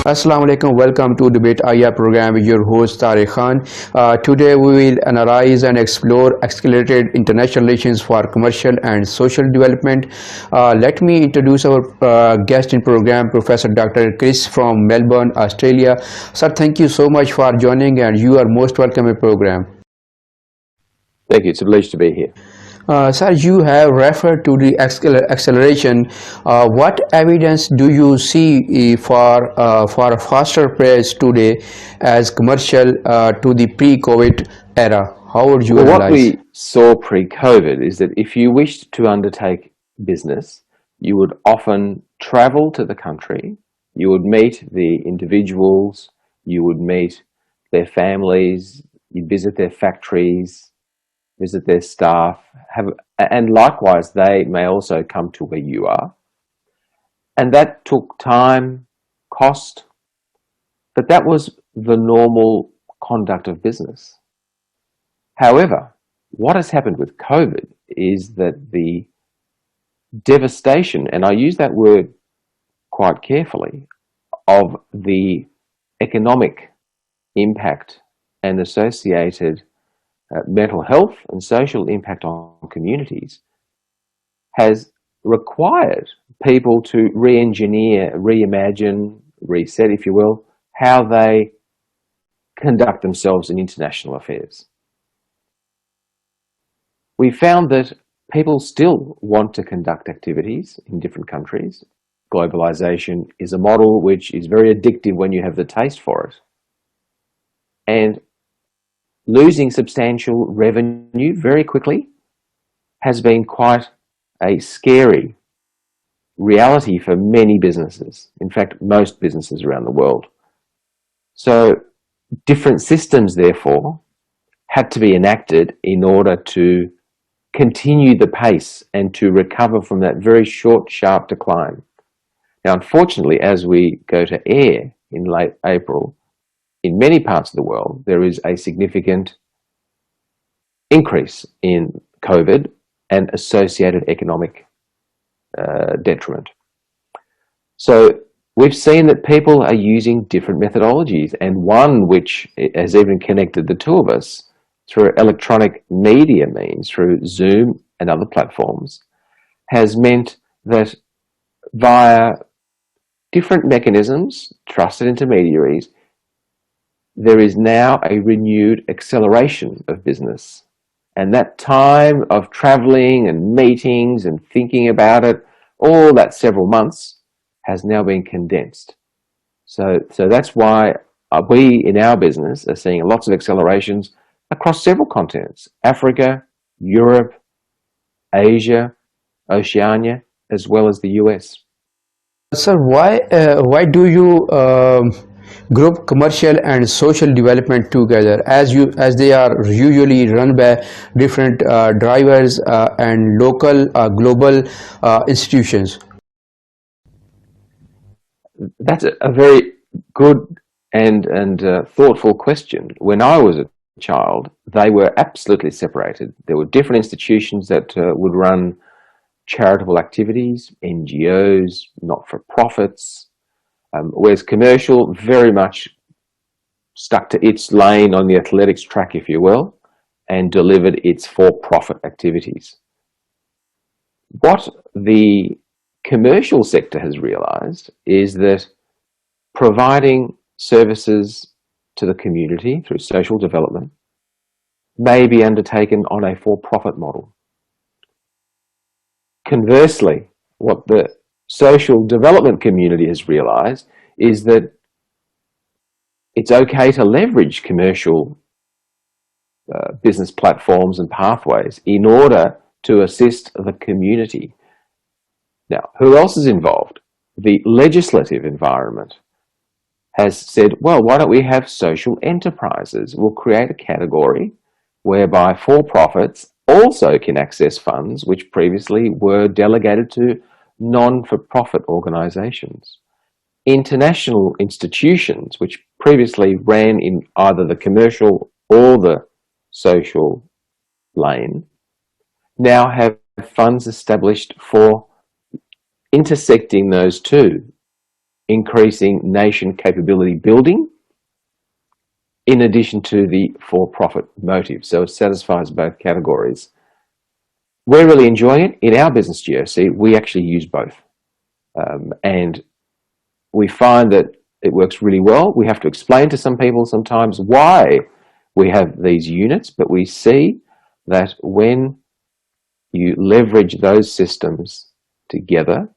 Assalamu alaikum. Welcome to Debate IA program with your host Tariq Khan. Today we will analyze and explore accelerated international relations for commercial and social development. Let me introduce our guest in program, Professor Dr. Chris from Melbourne, Australia. Sir, thank you so much for joining, and you are most welcome in program. Thank you. It's a pleasure to be here. Sir, you have referred to the acceleration. What evidence do you see for a faster pace today as commercial to the pre-COVID era? How would you Well, what analyze? we saw pre-COVID is that if you wished to undertake business, you would often travel to the country, you would meet the individuals, you would meet their families, you visit their factories, visit their staff, and likewise they may also come to where you are. And that took time, cost, but that was the normal conduct of business. However, what has happened with COVID is that the devastation, and I use that word quite carefully, of the economic impact and associated mental health and social impact on communities has required people to re-engineer, reimagine, reset, if you will, how they conduct themselves in international affairs. We found that people still want to conduct activities in different countries. Globalization is a model which is very addictive when you have the taste for it. And losing substantial revenue very quickly has been quite a scary reality for many businesses. In fact, most businesses around the world. So different systems, therefore, had to be enacted in order to continue the pace and to recover from that very short, sharp decline. Now, unfortunately, as we go to air in late April, in many parts of the world, there is a significant increase in COVID and associated economic detriment. So we've seen that people are using different methodologies, and one which has even connected the two of us through electronic media means, through Zoom and other platforms, has meant that via different mechanisms, trusted intermediaries, there is now a renewed acceleration of business. And that time of traveling and meetings and thinking about it, all that several months, has now been condensed. So that's why we in our business are seeing lots of accelerations across several continents: Africa, Europe, Asia, Oceania, as well as the US. Sir, why do you group commercial and social development together, as they are usually run by different drivers and local global institutions? That's a very good and thoughtful question. When I was a child, they were absolutely separated. There were different institutions that would run charitable activities, NGOs, not-for-profits, whereas commercial very much stuck to its lane on the athletics track, if you will, and delivered its for-profit activities. What the commercial sector has realized is that providing services to the community through social development may be undertaken on a for-profit model. Conversely, what the social development community has realized is that it's okay to leverage commercial business platforms and pathways in order to assist the community. Now, who else is involved? The legislative environment has said, well, why don't we have social enterprises? We'll create a category whereby for-profits also can access funds which previously were delegated to non-for-profit organizations. International institutions which previously ran in either the commercial or the social lane now have funds established for intersecting those two increasing nation capability building, in addition to the for-profit motive. So it satisfies both categories. We're really enjoying it. In our business GOC, we actually use both. And we find that it works really well. We have to explain to some people sometimes why we have these units, but we see that when you leverage those systems together,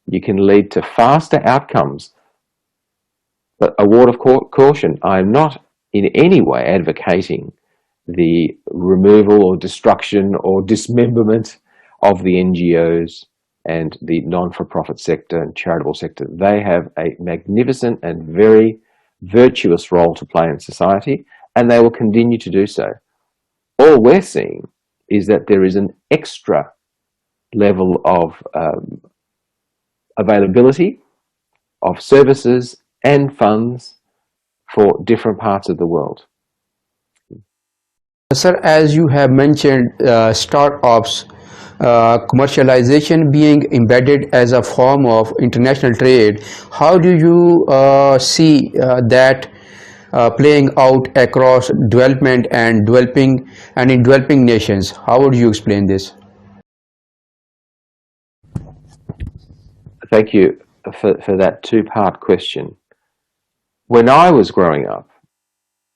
you can lead to faster outcomes. But a word of caution, I'm not in any way advocating the removal or destruction or dismemberment of the NGOs and the non-for-profit sector and charitable sector. They have a magnificent and very virtuous role to play in society, and they will continue to do so. All we're seeing is that there is an extra level of availability of services and funds for different parts of the world. Sir, as you have mentioned, startups, commercialization being embedded as a form of international trade, how do you see that playing out across development and in developing nations? How would you explain this? Thank you for that two-part question. When I was growing up,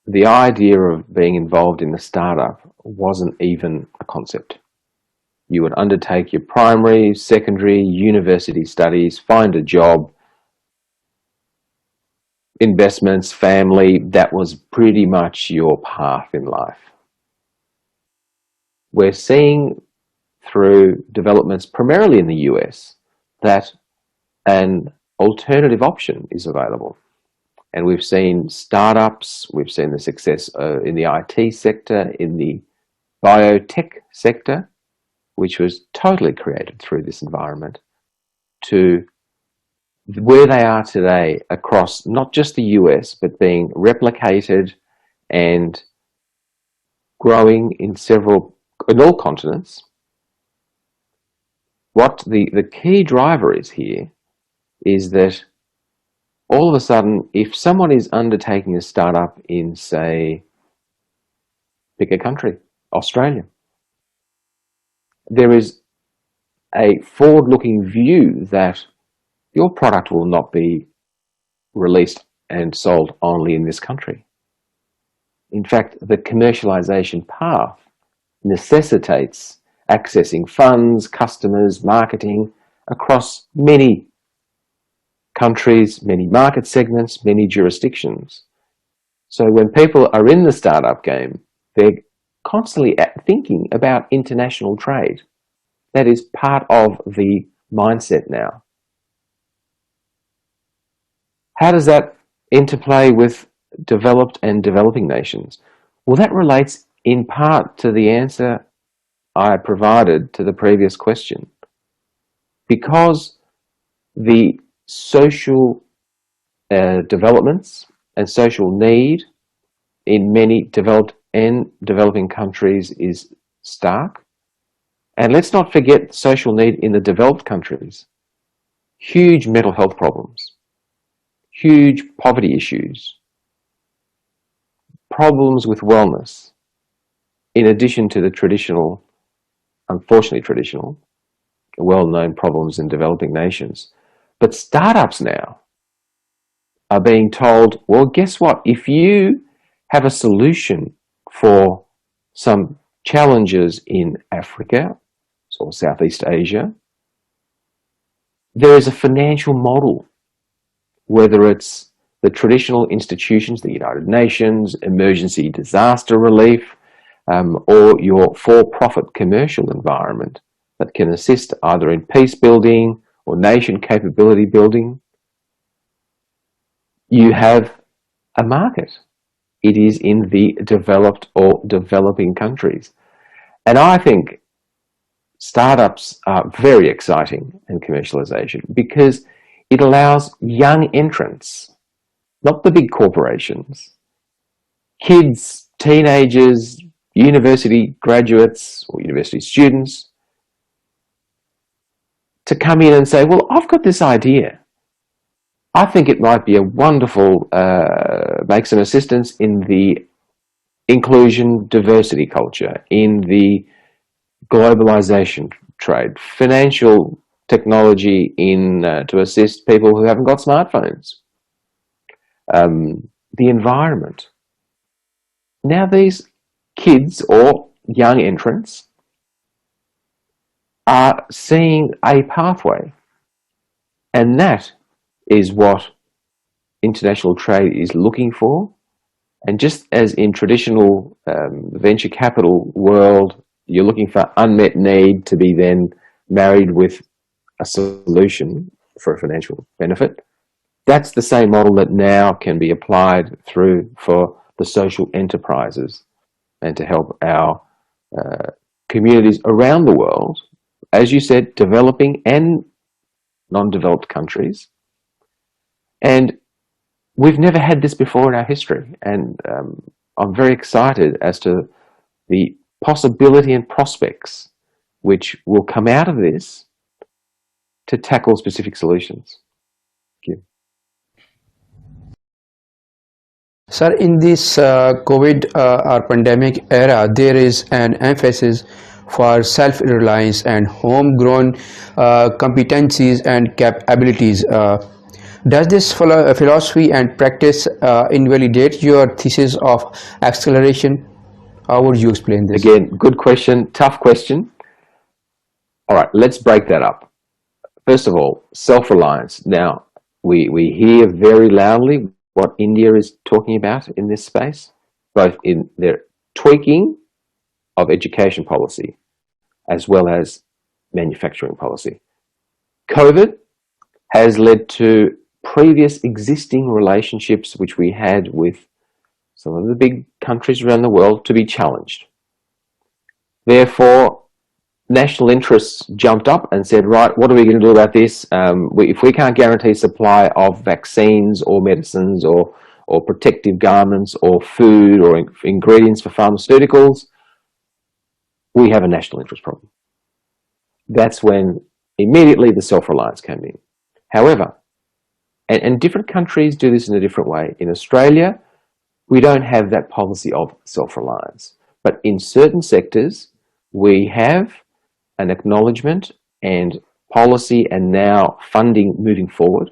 the idea of being involved in a startup wasn't even a concept. You would undertake your primary, secondary, university studies, find a job, investments, family. That was pretty much your path in life. We're seeing through developments primarily in the US that an alternative option is available. And we've seen startups, we've seen the success in the IT sector, in the biotech sector, which was totally created through this environment, to where they are today across not just the US, but being replicated and growing in all continents. What the key driver is here is that all of a sudden, if someone is undertaking a startup in, say, pick a country, Australia, there is a forward-looking view that your product will not be released and sold only in this country. In fact, the commercialization path necessitates accessing funds, customers, marketing across many countries, many market segments, many jurisdictions. So when people are in the startup game, they're constantly thinking about international trade. That is part of the mindset now. How does that interplay with developed and developing nations? Well, that relates in part to the answer I provided to the previous question. Because the social developments and social need in many developed and developing countries is stark. And let's not forget social need in the developed countries. Huge mental health problems, huge poverty issues, problems with wellness, in addition to the traditional, unfortunately traditional, well-known problems in developing nations. But startups now are being told, well, guess what? If you have a solution for some challenges in Africa or Southeast Asia, there is a financial model, whether it's the traditional institutions, the United Nations, emergency disaster relief, or your for-profit commercial environment that can assist either in peace building or nation capability building. You have a market. It is in the developed or developing countries. And I think startups are very exciting in commercialization because it allows young entrants, not the big corporations, kids, teenagers, university graduates or university students, to come in and say, well, I've got this idea. I think it might be a wonderful, make some assistance in the inclusion diversity culture, in the globalization trade, financial technology in to assist people who haven't got smartphones, the environment. Now these kids or young entrants are seeing a pathway, and that is what international trade is looking for. And just as in traditional venture capital world, you're looking for unmet need to be then married with a solution for a financial benefit, that's the same model that now can be applied through for the social enterprises and to help our communities around the world, as you said, developing and non-developed countries. And we've never had this before in our history, and I'm very excited as to the possibility and prospects which will come out of this to tackle specific solutions. Thank you. Sir, in this COVID or pandemic era, there is an emphasis for self-reliance and homegrown competencies and capabilities. Does this philosophy and practice invalidate your thesis of acceleration? How would you explain this? Again, good question, tough question. All right, let's break that up. First of all, self-reliance. Now, we hear very loudly what India is talking about in this space, both in their tweaking of education policy as well as manufacturing policy. COVID has led to previous existing relationships which we had with some of the big countries around the world to be challenged. Therefore, national interests jumped up and said, right, what are we going to do about this? If we can't guarantee supply of vaccines or medicines or protective garments or food or ingredients for pharmaceuticals, we have a national interest problem. That's when immediately the self-reliance came in. However, and different countries do this in a different way. In Australia, we don't have that policy of self-reliance. But in certain sectors, we have an acknowledgement and policy and now funding moving forward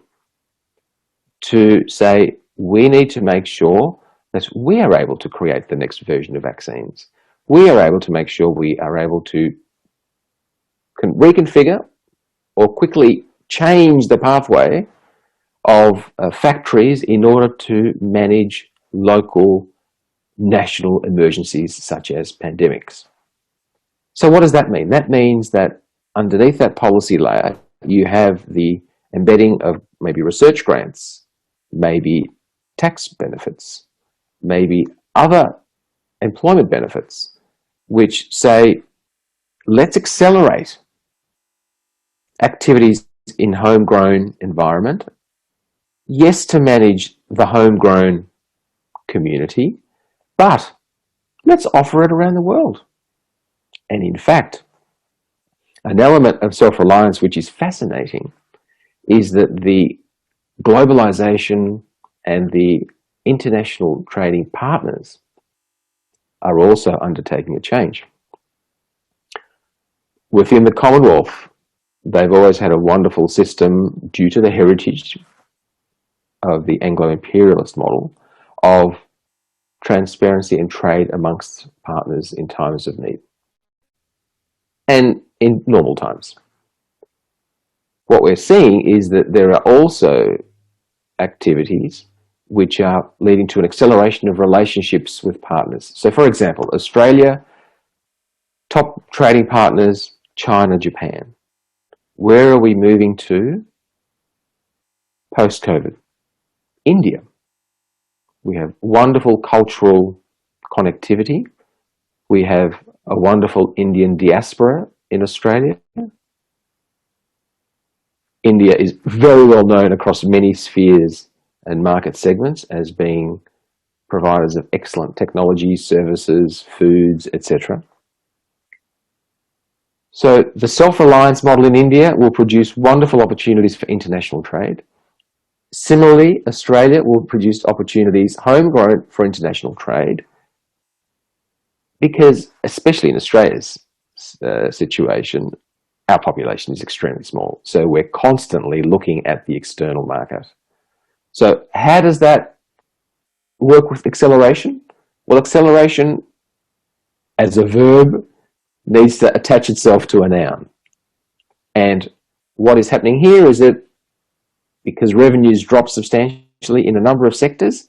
to say we need to make sure that we are able to create the next version of vaccines. We are able to make sure we are able to reconfigure or quickly change the pathway of factories in order to manage local national emergencies such as pandemics. So what does that mean? That means that underneath that policy layer, you have the embedding of maybe research grants, maybe tax benefits, maybe other employment benefits, which say, let's accelerate activities in homegrown environment. Yes, to manage the homegrown community, but let's offer it around the world. And in fact, an element of self-reliance which is fascinating is that the globalization and the international trading partners are also undertaking a change. Within the Commonwealth, they've always had a wonderful system due to the heritage of the Anglo-imperialist model of transparency and trade amongst partners in times of need and in normal times. What we're seeing is that there are also activities which are leading to an acceleration of relationships with partners. So for example, Australia, top trading partners, China, Japan. Where are we moving to post-COVID? India. We have wonderful cultural connectivity. We have a wonderful Indian diaspora in Australia. India is very well known across many spheres and market segments as being providers of excellent technology, services, foods, etc. So the self-reliance model in India will produce wonderful opportunities for international trade. Similarly, Australia will produce opportunities homegrown for international trade because, especially in Australia's situation, our population is extremely small. So we're constantly looking at the external market. So how does that work with acceleration? Well, acceleration as a verb needs to attach itself to a noun. And what is happening here is that because revenues drop substantially in a number of sectors,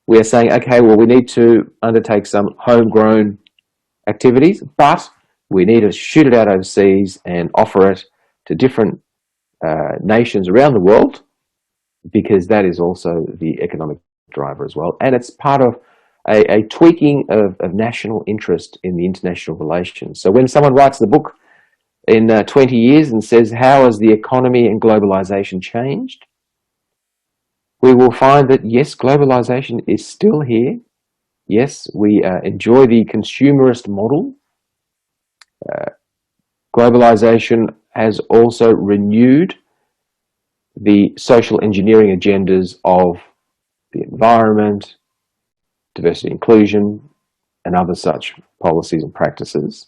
we are saying, okay, well, we need to undertake some homegrown activities, but we need to shoot it out overseas and offer it to different nations around the world, because that is also the economic driver as well. And it's part of a tweaking of national interest in the international relations. So when someone writes the book in 20 years and says, how has the economy and globalization changed? We will find that, yes, globalization is still here. Yes, we enjoy the consumerist model. Globalization has also renewed the social engineering agendas of the environment, diversity inclusion, and other such policies and practices,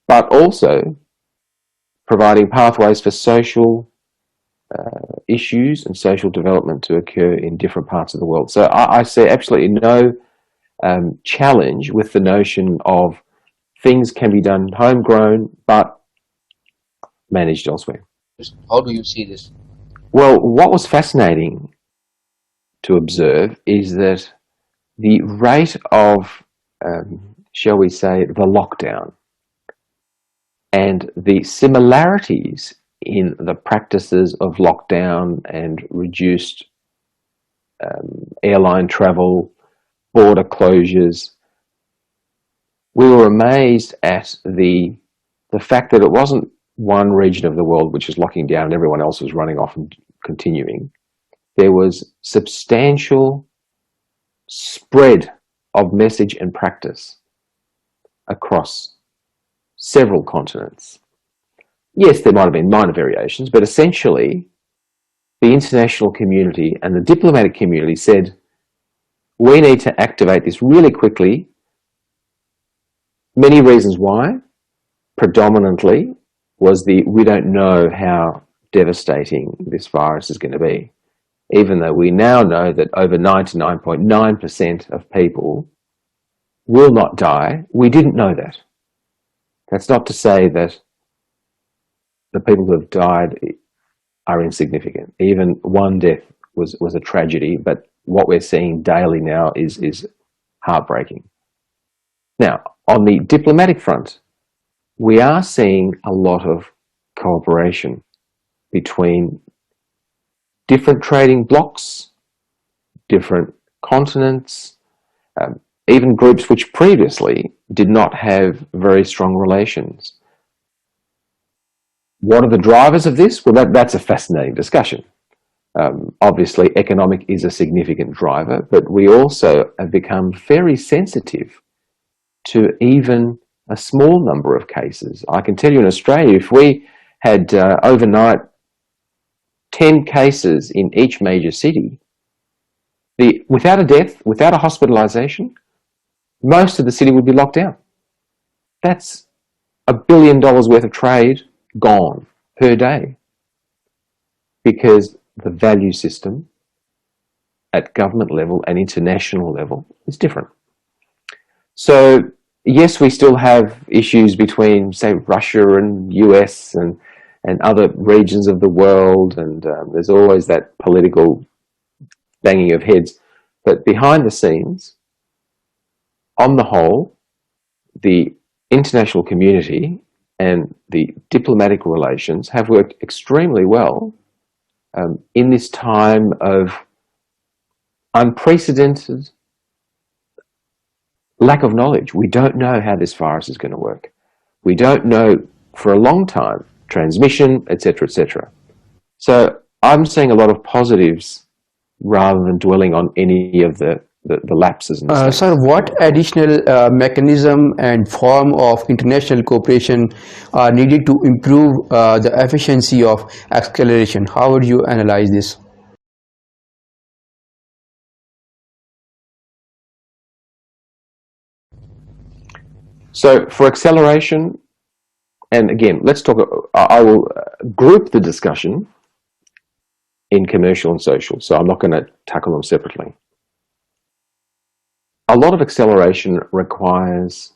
but also providing pathways for social issues and social development to occur in different parts of the world. So I see absolutely no challenge with the notion of things can be done homegrown, but managed elsewhere. How do you see this? Well, what was fascinating to observe is that the rate of, shall we say, the lockdown and the similarities in the practices of lockdown and reduced airline travel, border closures, we were amazed at the fact that it wasn't one region of the world which is locking down and everyone else was running off and continuing. There was substantial spread of message and practice across several continents. Yes, there might have been minor variations, but essentially the international community and the diplomatic community said, we need to activate this really quickly. Many reasons why. Predominantly was we don't know how devastating this virus is going to be. Even though we now know that over 99.9% of people will not die, we didn't know that. That's not to say that the people who have died are insignificant. Even one death was a tragedy, but what we're seeing daily now is heartbreaking. Now, on the diplomatic front, we are seeing a lot of cooperation between different trading blocs, different continents, even groups which previously did not have very strong relations. What are the drivers of this? Well, that's a fascinating discussion. Obviously, economic is a significant driver, but we also have become very sensitive to even a small number of cases. I can tell you in Australia, if we had overnight 10 cases in each major city, without a death, without a hospitalisation, most of the city would be locked down. That's $1 billion worth of trade gone per day, because the value system at government level and international level is different. So yes, we still have issues between, say, Russia and US and other regions of the world, and there's always that political banging of heads. But behind the scenes, on the whole, the international community and the diplomatic relations have worked extremely well in this time of unprecedented lack of knowledge. We don't know how this virus is going to work. We don't know for a long time transmission, etc., etc. So I'm seeing a lot of positives rather than dwelling on any of the the lapses and mistakes. Sir, what additional mechanism and form of international cooperation are needed to improve the efficiency of acceleration? How would you analyze this? So for acceleration, and again, let's talk, I will group the discussion in commercial and social, so I'm not going to tackle them separately. A lot of acceleration requires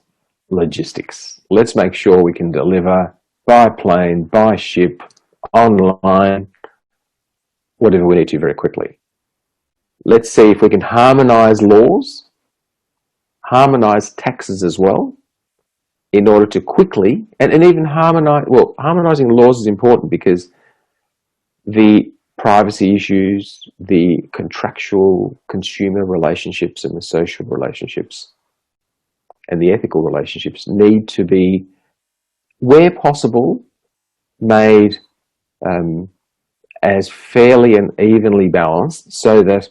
logistics. Let's make sure we can deliver by plane, by ship, online, whatever we need to very quickly. Let's see if we can harmonize laws, harmonize taxes as well, in order to quickly, and even harmonize, well, harmonizing laws is important because the privacy issues, the contractual consumer relationships and the social relationships and the ethical relationships need to be, where possible, made as fairly and evenly balanced, so that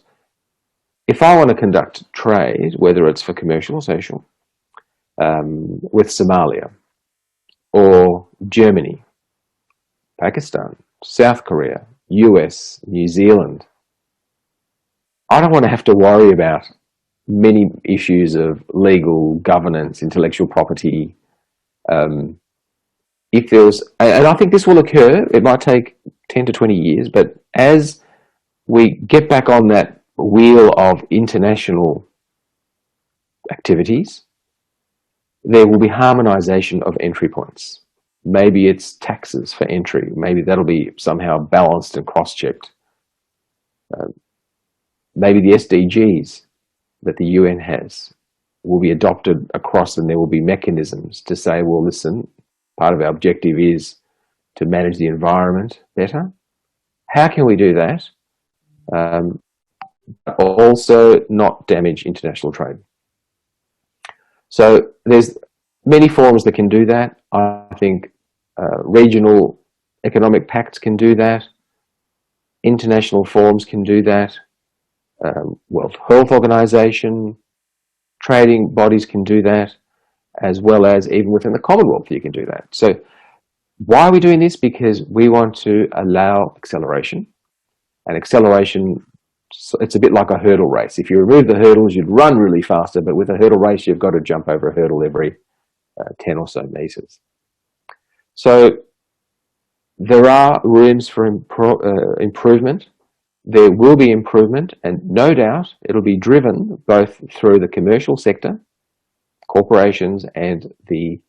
if I want to conduct trade, whether it's for commercial or social, with Somalia or Germany, Pakistan, South Korea, US, New Zealand, I don't want to have to worry about many issues of legal governance, intellectual property. If there's, and I think this will occur, it might take 10 to 20 years, but as we get back on that wheel of international activities, there will be harmonization of entry points. Maybe it's taxes for entry. Maybe that'll be somehow balanced and cross-checked. Maybe the SDGs that the UN has will be adopted across, and there will be mechanisms to say, well, listen, part of our objective is to manage the environment better. How can we do that? But also not damage international trade. So there's many forums that can do that. I think regional economic pacts can do that. International forums can do that. World Health Organization, trading bodies can do that, as well as even within the Commonwealth you can do that. So why are we doing this? Because we want to allow acceleration. And acceleration, it's a bit like a hurdle race. If you remove the hurdles, you'd run really faster, but with a hurdle race, you've got to jump over a hurdle every 10 or so meters. So there are rooms for improvement. There will be improvement, and no doubt it'll be driven both through the commercial sector, corporations, and the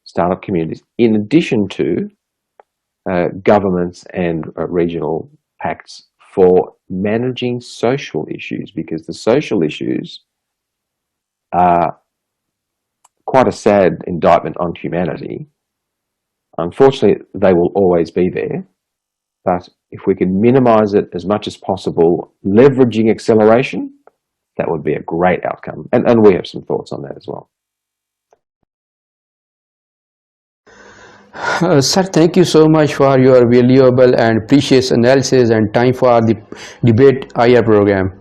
startup communities, in addition to governments and regional pacts for managing social issues, because the social issues are quite a sad indictment on humanity. Unfortunately, they will always be there, but if we can minimize it as much as possible, leveraging acceleration, that would be a great outcome. And we have some thoughts on that as well. Sir, thank you so much for your valuable and precious analysis and time for the debate IR program.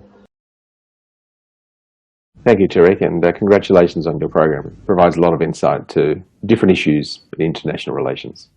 Thank you, Tariq, and congratulations on your program. It provides a lot of insight to different issues in international relations.